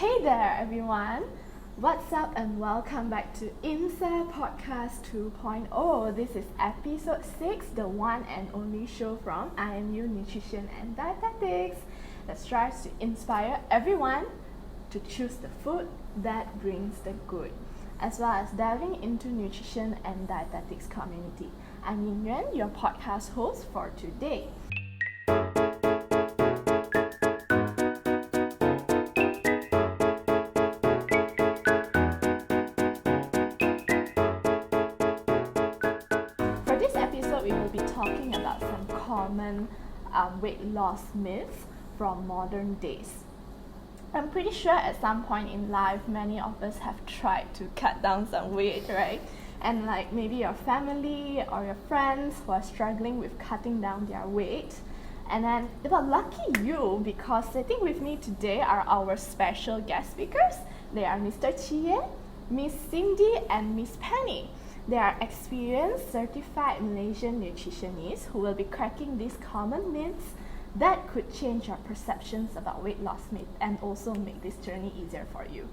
Hey there, everyone. What's up and welcome back to INDSA Podcast 2.0. This is episode 6, the one and only show from IMU Nutrition and Dietetics that strives to inspire everyone to choose the food that brings the good, as well as diving into nutrition and dietetics community. I'm Ying Yuan, your podcast host for today. For this episode, we will be talking about some common weight loss myths from modern days. I'm pretty sure at some point in life, many of us have tried to cut down some weight, right? And like maybe your family or your friends who are struggling with cutting down their weight. And then, well, lucky you, because sitting with me today are our special guest speakers. They are Mr. Chie, Miss Cindy, and Miss Penny. They are experienced certified Malaysian nutritionists who will be cracking these common myths that could change your perceptions about weight loss myth and also make this journey easier for you.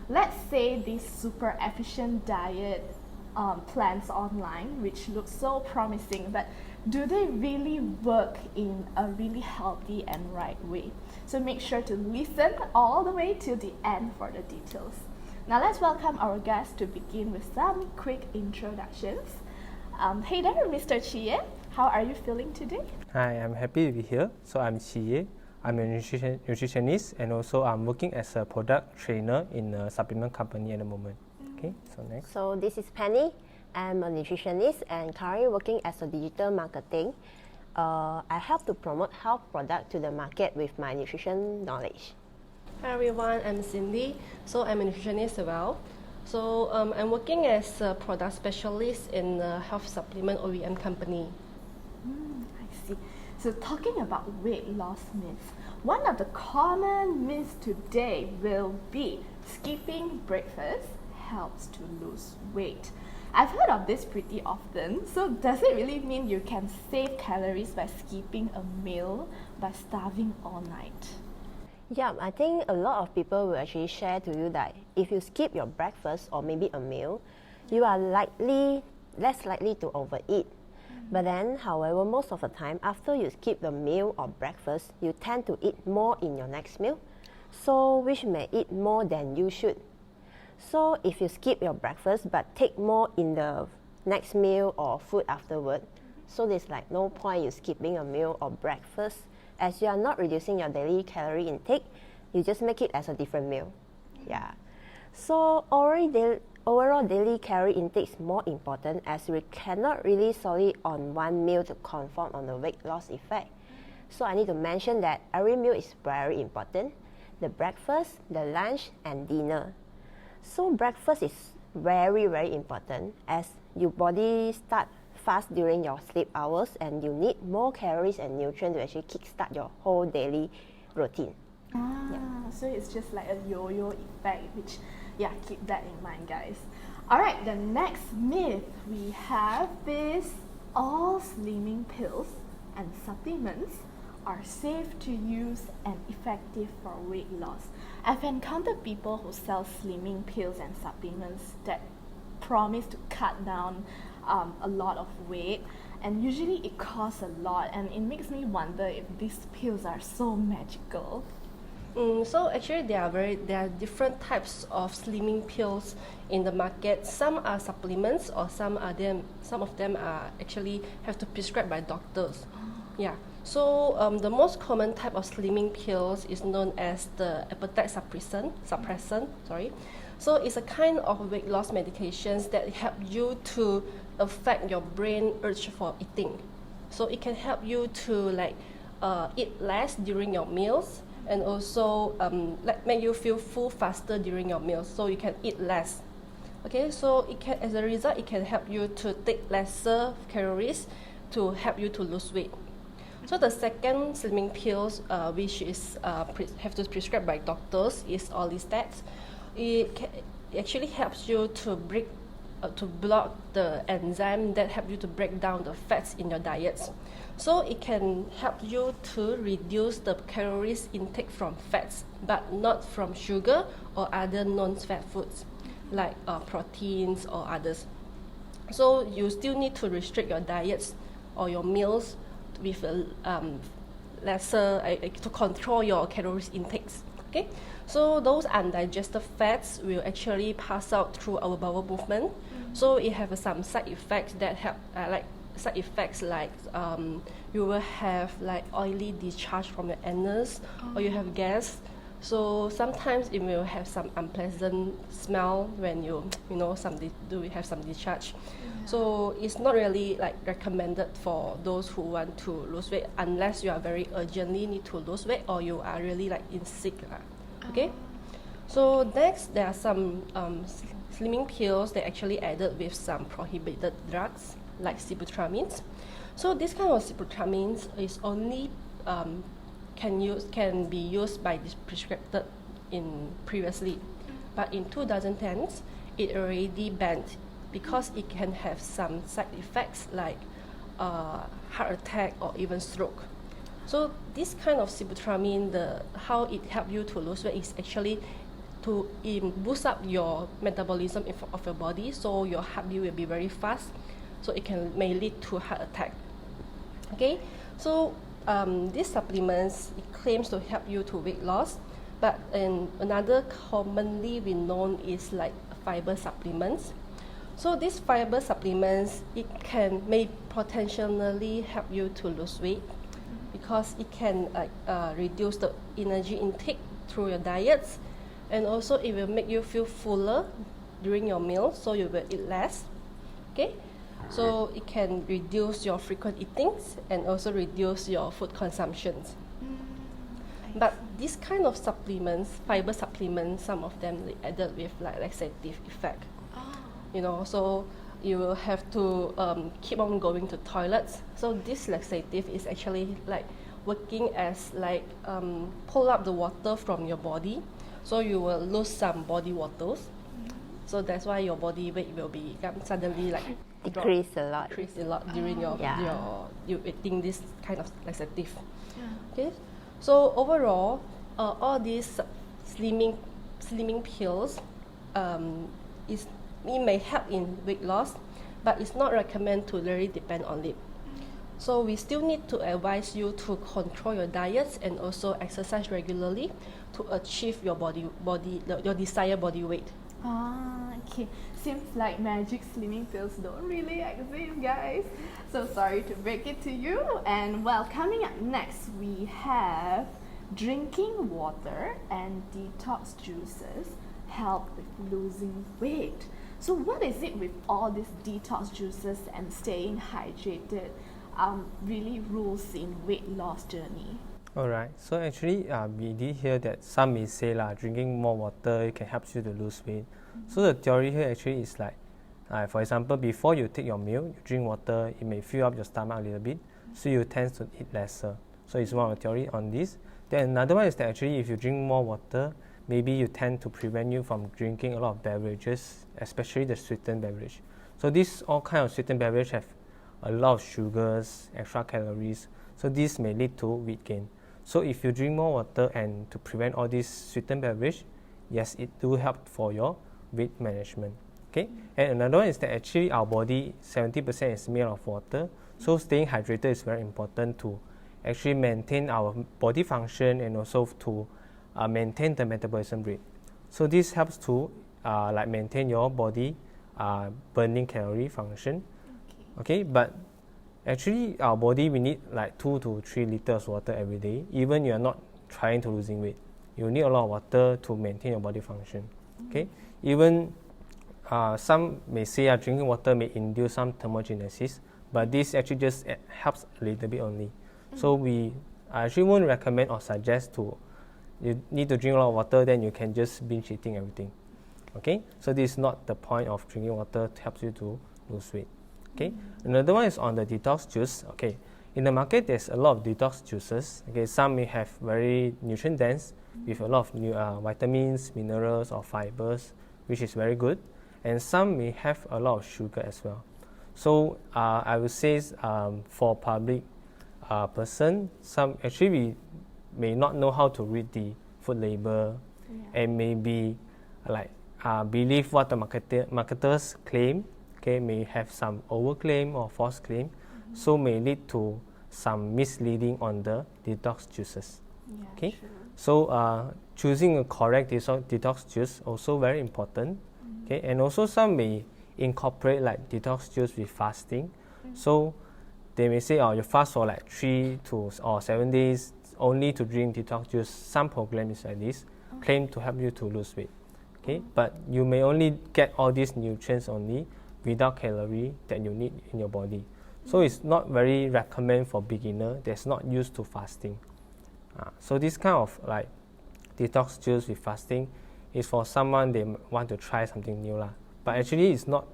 Let's say these super efficient diet plans online, which look so promising, but do they really work in a really healthy and right way? So make sure to listen all the way to the end for the details. Now let's welcome our guests to begin with some quick introductions. Hey there, Mr. Chie. How are you feeling today? Hi, I'm happy to be here. So I'm Chie. I'm a nutritionist and also I'm working as a product trainer in a supplement company at the moment. Okay, so next. So this is Penny. I'm a nutritionist and currently working as a digital marketing. I help to promote health products to the market with my nutrition knowledge. Hi everyone, I'm Cindy. So I'm a nutritionist as well. So I'm working as a product specialist in a health supplement OEM company. I see. So talking about weight loss myths, one of the common myths today will be skipping breakfast helps to lose weight. I've heard of this pretty often. So does it really mean you can save calories by skipping a meal by starving all night? Yeah, I think a lot of people will actually share to you that if you skip your breakfast or maybe a meal, you are less likely to overeat. But then, however, most of the time, after you skip the meal or breakfast, you tend to eat more in your next meal, so which may eat more than you should. So if you skip your breakfast but take more in the next meal or food afterward, so there's like no point you skipping a meal or breakfast, as you are not reducing your daily calorie intake, you just make it as a different meal. Yeah. So overall daily calorie intake is more important, as we cannot really solely on one meal to conform on the weight loss effect. So I need to mention that every meal is very important: the breakfast, the lunch, and dinner. So breakfast is very, very important, as your body starts fast during your sleep hours and you need more calories and nutrients to actually kickstart your whole daily routine. So it's just like a yo-yo effect, which, keep that in mind, guys. Alright, the next myth we have is all slimming pills and supplements are safe to use and effective for weight loss. I've encountered people who sell slimming pills and supplements that promise to cut down a lot of weight, and usually it costs a lot, and it makes me wonder if these pills are so magical. So actually there are different types of slimming pills in the market. Some are supplements, or some of them are actually have to prescribe by doctors. Yeah. So the most common type of slimming pills is known as the appetite suppressant. So it's a kind of weight loss medications that help you to affect your brain urge for eating. So it can help you to eat less during your meals, and also make you feel full faster during your meals, so you can eat less. Okay, so as a result, it can help you to take lesser calories to help you to lose weight. So the second slimming pills, which is have to prescribed by doctors, is orlistat. It actually helps you to break to block the enzyme that help you to break down the fats in your diets. So it can help you to reduce the calories intake from fats, but not from sugar or other non-fat foods like proteins or others. So you still need to restrict your diets or your meals with a lesser to control your calories intakes. Okay, so those undigested fats will actually pass out through our bowel movement. So it have some side effects that help, you will have like oily discharge from your anus, or you have gas. So sometimes it will have some unpleasant smell when you have some discharge. So it's not really like recommended for those who want to lose weight unless you are very urgently need to lose weight or you are really like in sick. Okay. So next there are some slimming pills that actually added with some prohibited drugs like sibutramines. So this kind of sibutramines is only can be used by this prescribed in previously, but in 2010s it already banned because it can have some side effects like heart attack or even stroke. So this kind of sibutramine, how it help you to lose weight is actually to boost up your metabolism of your body, so your heartbeat will be very fast, so it may lead to heart attack. Okay, so these supplements, it claims to help you to weight loss, but another commonly we known is like fiber supplements. So these fiber supplements, may potentially help you to lose weight because it can reduce the energy intake through your diets, and also it will make you feel fuller during your meal, so you will eat less. Okay, so it can reduce your frequent eatings and also reduce your food consumptions. But these kind of supplements, fiber supplements, some of them added with like laxative effect. So you will have to keep on going to toilets. So this laxative is actually like working as like pull up the water from your body, so you will lose some body waters. So that's why your body weight will be suddenly like Decrease a lot during you eating this kind of laxative. Okay, so overall, all these slimming pills it may help in weight loss, but it's not recommended to really depend on it. So we still need to advise you to control your diets and also exercise regularly to achieve your your desired body weight. Okay. Seems like magic slimming pills don't really exist, guys. So sorry to break it to you. And well, coming up next, we have drinking water and detox juices help with losing weight. So what is it with all these detox juices and staying hydrated really rules in weight loss journey? Alright, so actually we did hear that some may say drinking more water can help you to lose weight. So the theory here actually is like, for example, before you take your meal, you drink water, it may fill up your stomach a little bit, so you tend to eat lesser. So it's one of the theory on this. Then another one is that actually if you drink more water, maybe you tend to prevent you from drinking a lot of beverages, especially the sweetened beverage. So these all kind of sweetened beverage have a lot of sugars, extra calories, so this may lead to weight gain. So if you drink more water and to prevent all these sweetened beverage, yes, it do help for your weight management. Okay, and another one is that actually our body 70% is made of water, so staying hydrated is very important to actually maintain our body function and also to maintain the metabolism rate. So this helps to maintain your body burning calorie function. Okay, but actually our body we need like 2 to 3 liters water every day. Even you are not trying to losing weight, you need a lot of water to maintain your body function. Okay, even some may say drinking water may induce some thermogenesis, but this actually just helps a little bit only. So we actually won't recommend or suggest to you need to drink a lot of water, then you can just binge eating everything. Okay, so this is not the point of drinking water to help you to lose weight. Okay, another one is on the detox juice. Okay, in the market there's a lot of detox juices. Okay, some may have very nutrient dense with a lot of vitamins, minerals or fibers, which is very good. and some may have a lot of sugar as well. So I would say for public person, some actually we may not know how to read the food label, and maybe like believe what the marketers claim. Okay, may have some overclaim or false claim, so may lead to some misleading on the detox juices. Yeah, Okay, true. so choosing a correct detox juice also very important. Okay, and also some may incorporate like detox juice with fasting. So they may say, oh, you fast for like 3 to or 7 days only to drink detox juice. Some program is like this, claim to help you to lose weight. Okay, but you may only get all these nutrients only without calorie that you need in your body. So it's not very recommend for beginner that's not used to fasting. So this kind of like detox juice with fasting is for someone they want to try something new lah. But actually it's not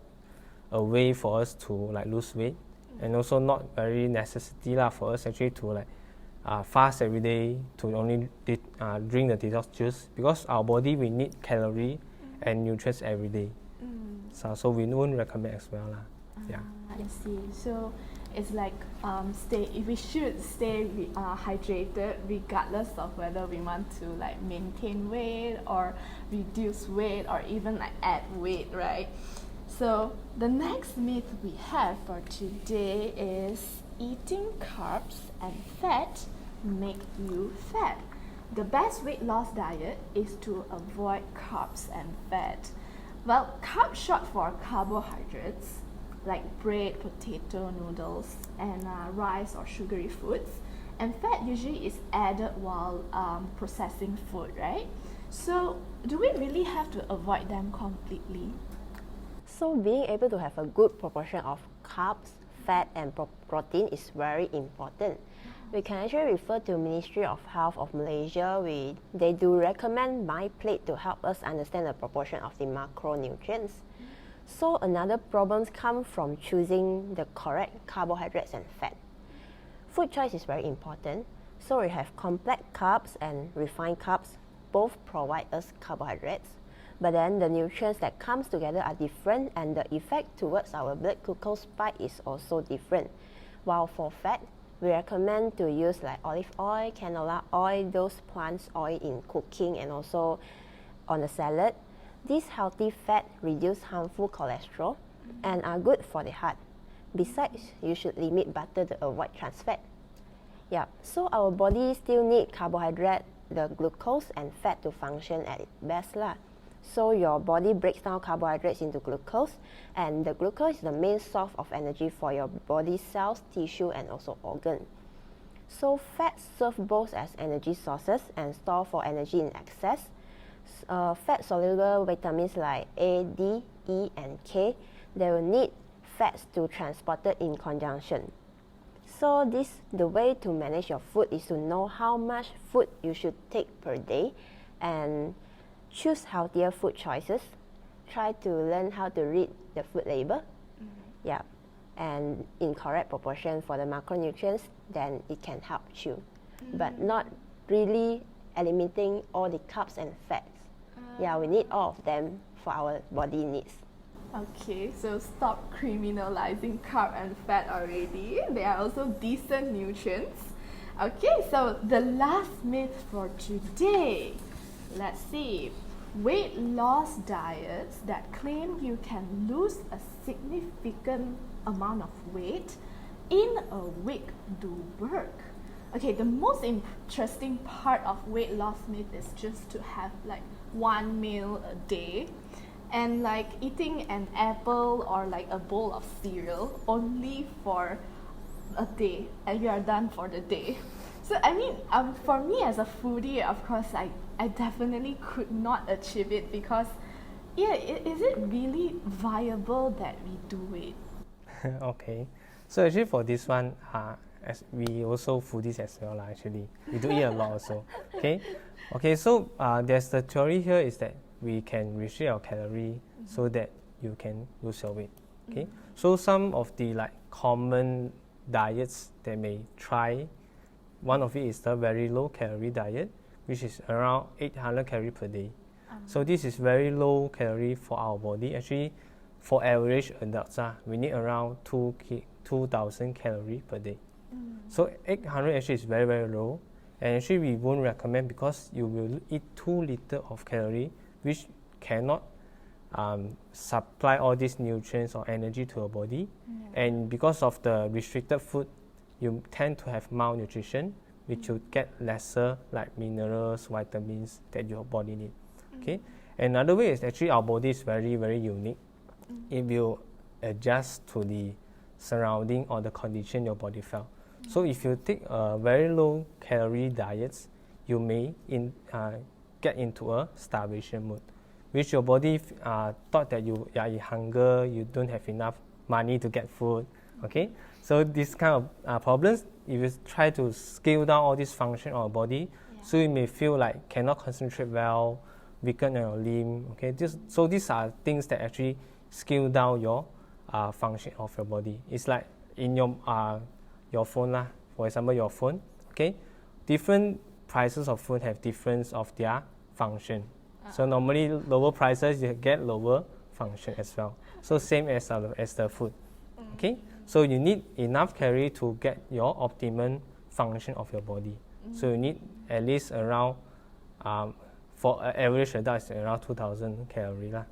a way for us to like lose weight, and also not very necessity lah for us actually to like fast every day to only drink the detox juice, because our body we need calorie and nutrients every day. So we won't recommend as well lah. Yeah. I see. So it's like we should stay hydrated regardless of whether we want to like maintain weight or reduce weight or even like add weight, right? So the next myth we have for today is eating carbs and fat make you fat. The best weight loss diet is to avoid carbs and fat. Well, carbs short for carbohydrates like bread, potato, noodles, and rice or sugary foods. And fat usually is added while processing food, right? So do we really have to avoid them completely? So being able to have a good proportion of carbs, fat and protein is very important. We can actually refer to Ministry of Health of Malaysia. They do recommend MyPlate to help us understand the proportion of the macronutrients. So another problem comes from choosing the correct carbohydrates and fat. Food choice is very important. So we have complex carbs and refined carbs. Both provide us carbohydrates, but then the nutrients that comes together are different, and the effect towards our blood glucose spike is also different. While for fat, we recommend to use like olive oil, canola oil, those plants oil in cooking and also on the salad. These healthy fat reduce harmful cholesterol and are good for the heart. Besides, you should limit butter to avoid trans fat. Yeah, so our body still need carbohydrate, the glucose and fat to function at its best lah. So your body breaks down carbohydrates into glucose, and the glucose is the main source of energy for your body cells, tissue and also organ. So fats serve both as energy sources and store for energy in excess. Fat-soluble vitamins like A, D, E and K, they will need fats to transport it in conjunction. So the way to manage your food is to know how much food you should take per day and choose healthier food choices. Try to learn how to read the food label. Yeah, and in correct proportion for the macronutrients, then it can help you. But not really eliminating all the carbs and fats. Yeah, we need all of them for our body needs. Okay, so stop criminalizing carb and fat already. They are also decent nutrients. Okay, so the last myth for today. Let's see. Weight loss diets that claim you can lose a significant amount of weight in a week do work. Okay, the most interesting part of weight loss myth is just to have like one meal a day and like eating an apple or like a bowl of cereal only for a day and you are done for the day. So I mean, for me as a foodie, of course, I definitely could not achieve it because, yeah, is it really viable that we do it? Okay, so actually for this one, as we also foodies as well lah. Actually, we do eat a lot also. Okay. So there's the theory here is that we can restrict our calorie so that you can lose your weight. Okay, so some of the like common diets that may try. One of it is the very low calorie diet, which is around 800 calories per day. So this is very low calorie for our body. Actually, for average adults, we need around 2,000 calories per day. So 800 actually is very, very low. And actually we won't recommend because you will eat 2 liters of calorie, which cannot supply all these nutrients or energy to your body. And because of the restricted food, you tend to have malnutrition, which you get lesser like minerals, vitamins that your body needs. Okay. Another way is actually our body is very, very unique. It will adjust to the surrounding or the condition your body felt. So if you take a very low calorie diets, you may get into a starvation mode, which your body thought that you are in hunger, you don't have enough money to get food. Okay, so this kind of problems, if you try to scale down all this function of our body, so you may feel like cannot concentrate well, weaken your limb. Okay, so these are things that actually scale down your function of your body. It's like in your phone lah. For example, your phone. Okay, different prices of phone have difference of their function. So normally lower prices you get lower function as well. So same as the food. Okay, so you need enough calorie to get your optimum function of your body. So you need at least around for an average adult is around 2,000 calories lah.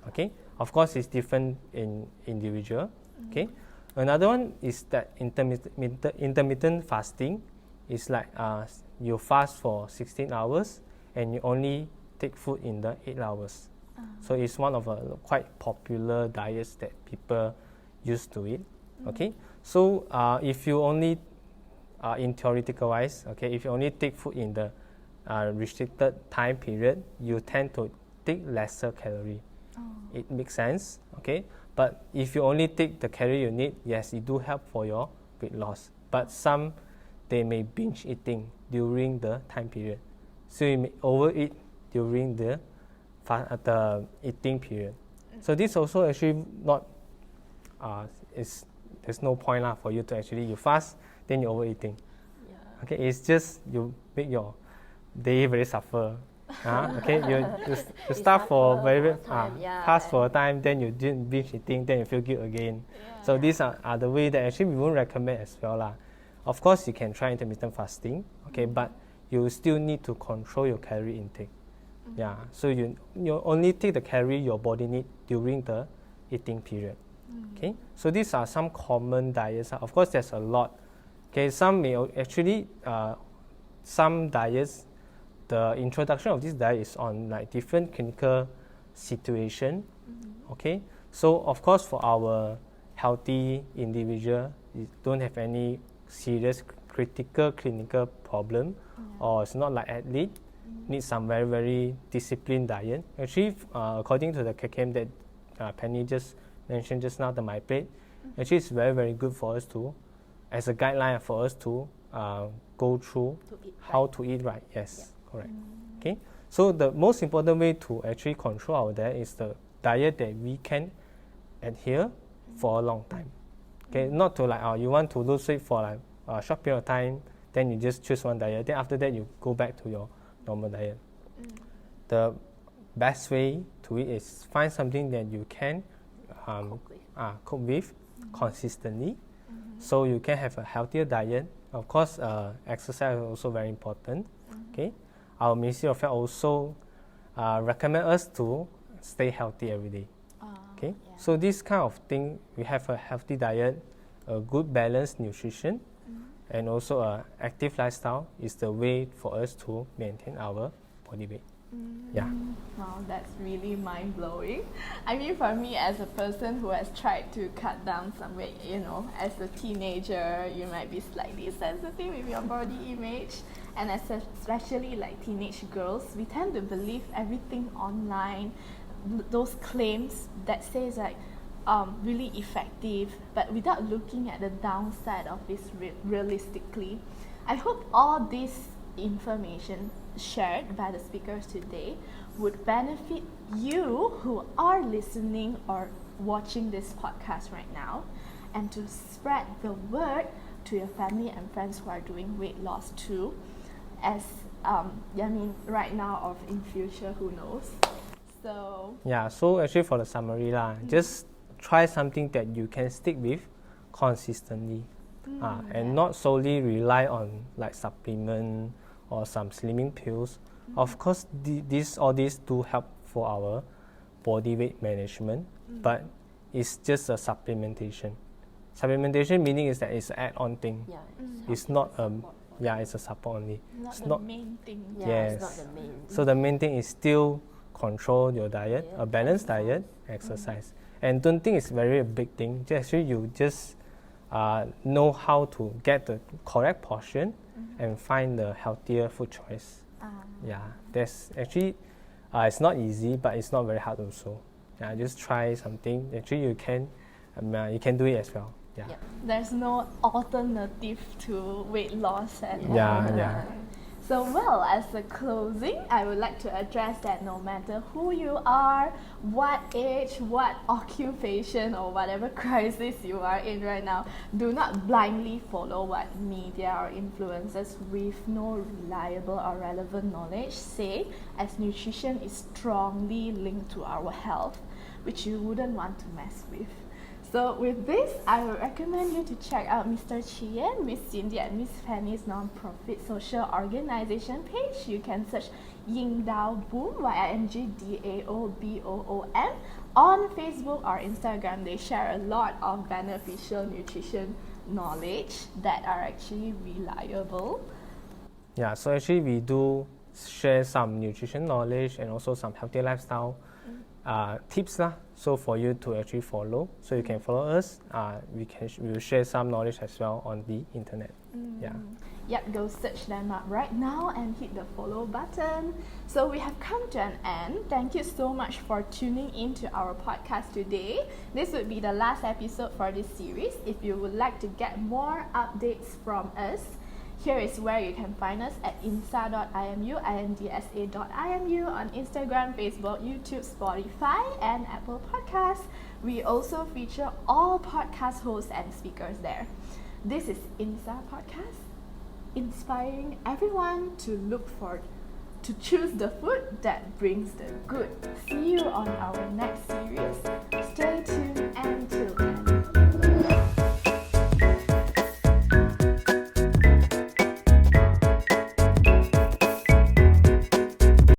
Okay, of course it's different in individual. Okay, another one is that intermittent fasting. Is like you fast for 16 hours and you only take food in the 8 hours. So it's one of a quite popular diets that people used to eat. Okay, so if you only in theoretical wise, okay, if you only take food in the restricted time period, you tend to take lesser calorie. It makes sense, okay. But if you only take the calorie you need, yes, it do help for your weight loss. But some they may binge eating during the time period, so you may overeat during the eating period. So this also actually not there's no point for you to actually you fast then you're overeating. Okay, it's just you make your day very suffer. Okay, you start for very fast for a time, then you didn't binge eating, then you feel guilt again. So these are the way that actually we won't recommend as well lah. Of course, you can try intermittent fasting, okay, but you still need to control your calorie intake. So you only take the calorie your body need during the eating period. Okay, so these are some common diets. Of course, there's a lot. Okay, some may actually some diets. The introduction of this diet is on like different clinical situation. Okay, so of course for our healthy individual, you don't have any serious critical clinical problem, or it's not like athlete need some very, very disciplined diet. Actually, according to the KKM that Penny just mentioned just now, the My Plate, actually it's very, very good for us to, as a guideline for us to go through how to eat right. Yes, correct. Okay, so the most important way to actually control our diet is the diet that we can adhere for a long time. Okay, not to like you want to lose weight for like a short period of time, then you just choose one diet, then after that you go back to your normal diet. The best way to it is find something that you can cook with consistently, so you can have a healthier diet. Of course, exercise is also very important. Okay, our Ministry of Health also recommend us to stay healthy every day. Okay, so this kind of thing, we have a healthy diet, a good balanced nutrition, and also an active lifestyle is the way for us to maintain our body weight. Wow, that's really mind-blowing. I mean, for me as a person who has tried to cut down some weight, you know, as a teenager, you might be slightly sensitive with your body image, and especially like teenage girls, we tend to believe everything online, those claims that says like really effective, but without looking at the downside of this realistically. I hope all this information shared by the speakers today would benefit you who are listening or watching this podcast right now, and to spread the word to your family and friends who are doing weight loss too, as I mean right now or in future, who knows. So Yeah, so actually for the summary lah, just try something that you can stick with consistently, and not solely rely on like supplement or some slimming pills. Of course, all these do help for our body weight management, but it's just a supplementation. Supplementation meaning is that it's an add-on thing. Yeah, It's not it's a support only. not It's the not. main thing. yeah, Yes. it's not the main. So the main thing is still control your diet, a balanced diet, exercise, and don't think it's very a big thing. Actually, you just know how to get the correct portion and find the healthier food choice. Yeah, that's actually it's not easy, but it's not very hard also. Yeah, just try something. Actually, you can do it as well. Yeah. Yeah. There's no alternative to weight loss at all. Yeah. So, well, as a closing, I would like to address that no matter who you are, what age, what occupation, or whatever crisis you are in right now, do not blindly follow what media or influencers with no reliable or relevant knowledge say, as nutrition is strongly linked to our health, which you wouldn't want to mess with. So with this, I would recommend you to check out Mr. Chien, Miss Cindy, and Miss Fanny's non-profit social organization page. You can search Ying Boom, YINGDAOBOOM, on Facebook or Instagram. They share a lot of beneficial nutrition knowledge that are actually reliable. Yeah, so actually we do share some nutrition knowledge and also some healthy lifestyle tips lah. So for you to actually follow, so you can follow us. We will share some knowledge as well on the internet. Yeah. Yep, go search them up right now and hit the follow button. So we have come to an end. Thank you so much for tuning in to our podcast today. This would be the last episode for this series. If you would like to get more updates from us, here is where you can find us at INDSA.imu, INDSA.imu on Instagram, Facebook, YouTube, Spotify, and Apple Podcasts. We also feature all podcast hosts and speakers there. This is INDSA Podcast, inspiring everyone to choose the food that brings the good. See you on our next